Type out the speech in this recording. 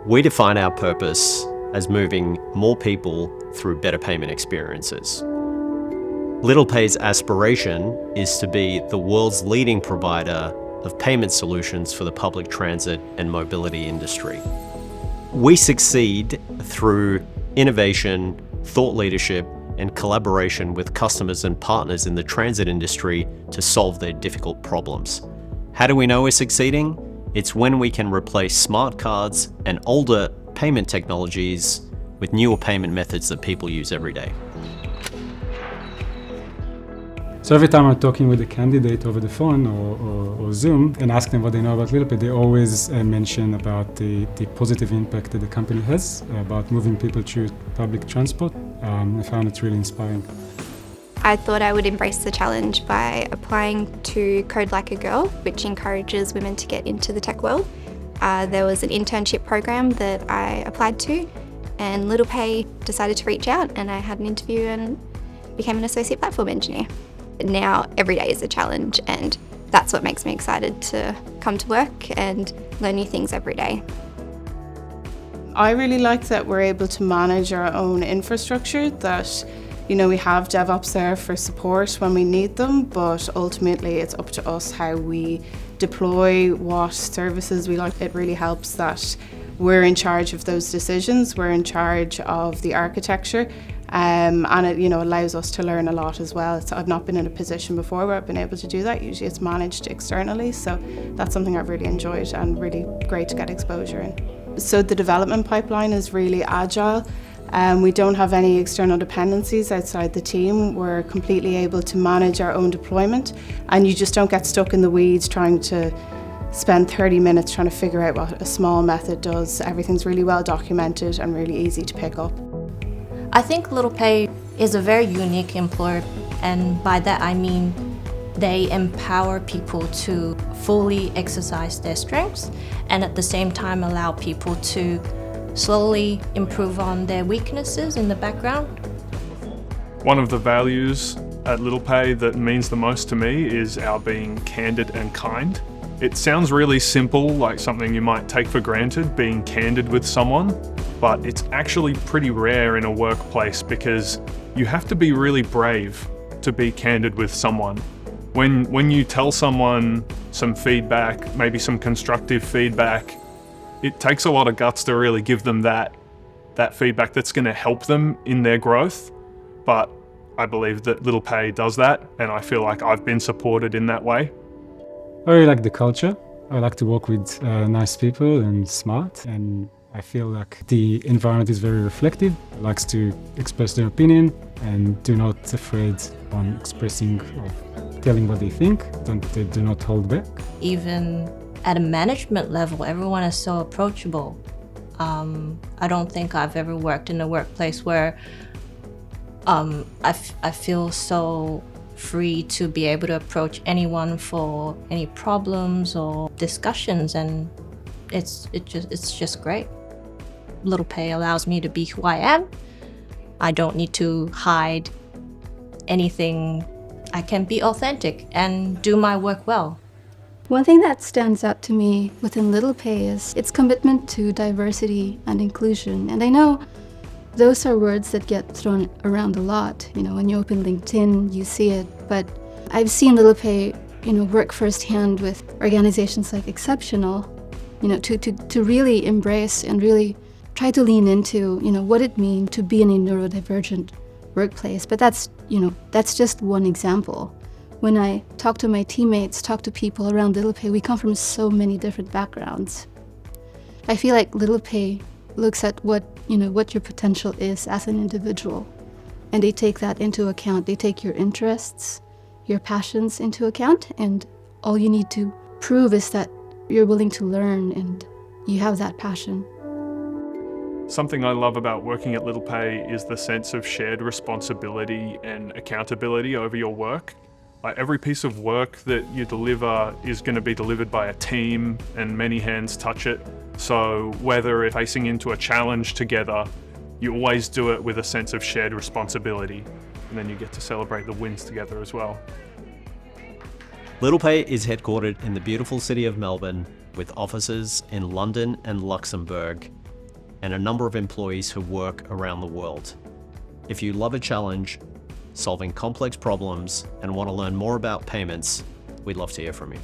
We define our purpose as moving more people through better payment experiences. Littlepay's aspiration is to be the world's leading provider of payment solutions for the public transit and mobility industry. We succeed through innovation, thought leadership, and collaboration with customers and partners in the transit industry to solve their difficult problems. How do we know we're succeeding? It's when we can replace smart cards and older payment technologies with newer payment methods that people use every day. So every time I'm talking with a candidate over the phone or Zoom and ask them what they know about Littlepay, they always mention about the positive impact that the company has about moving people through public transport. I found it really inspiring. I thought I would embrace the challenge by applying to Code Like a Girl, which encourages women to get into the tech world. There was an internship program that I applied to, and Littlepay decided to reach out, and I had an interview and became an associate platform engineer. Now every day is a challenge, and that's what makes me excited to come to work and learn new things every day. I really like that we're able to manage our own infrastructure, that we have DevOps there for support when we need them, but ultimately it's up to us how we deploy what services we like. It really helps that we're in charge of those decisions, we're in charge of the architecture, and it allows us to learn a lot as well. I've not been in a position before where I've been able to do that. Usually it's managed externally, so that's something I've really enjoyed and really great to get exposure in. So the development pipeline is really agile. We don't have any external dependencies outside the team. We're completely able to manage our own deployment, and you just don't get stuck in the weeds trying to spend 30 minutes trying to figure out what a small method does. Everything's really well documented and really easy to pick up. I think Littlepay is a very unique employer, and by that I mean they empower people to fully exercise their strengths and at the same time allow people to slowly improve on their weaknesses in the background. One of the values at Littlepay that means the most to me is our being candid and kind. It sounds really simple, like something you might take for granted, being candid with someone, but it's actually pretty rare in a workplace because you have to be really brave to be candid with someone. When you tell someone some feedback, maybe some constructive feedback, it takes a lot of guts to really give them that feedback that's going to help them in their growth. But I believe that Littlepay does that, and I feel like I've been supported in that way. I really like the culture. I like to work with nice people and smart, and I feel like the environment is very reflective. It likes to express their opinion and do not afraid on expressing or telling what they think. They do not hold back. Even at a management level, everyone is so approachable. I don't think I've ever worked in a workplace where I feel so free to be able to approach anyone for any problems or discussions, and it's just great. Littlepay allows me to be who I am. I don't need to hide anything. I can be authentic and do my work well. One thing that stands out to me within Littlepay is its commitment to diversity and inclusion. And I know those are words that get thrown around a lot. When you open LinkedIn, you see it. But I've seen Littlepay, work firsthand with organizations like Exceptional, to really embrace and really try to lean into, what it means to be in a neurodivergent workplace. But that's just one example. When I talk to my teammates, talk to people around Littlepay, we come from so many different backgrounds. I feel like Littlepay looks at what your potential is as an individual, and they take that into account. They take your interests, your passions into account, and all you need to prove is that you're willing to learn and you have that passion. Something I love about working at Littlepay is the sense of shared responsibility and accountability over your work. Like every piece of work that you deliver is going to be delivered by a team and many hands touch it. So whether it's facing into a challenge together, you always do it with a sense of shared responsibility. And then you get to celebrate the wins together as well. Littlepay is headquartered in the beautiful city of Melbourne with offices in London and Luxembourg, and a number of employees who work around the world. If you love a challenge, solving complex problems, and want to learn more about payments, we'd love to hear from you.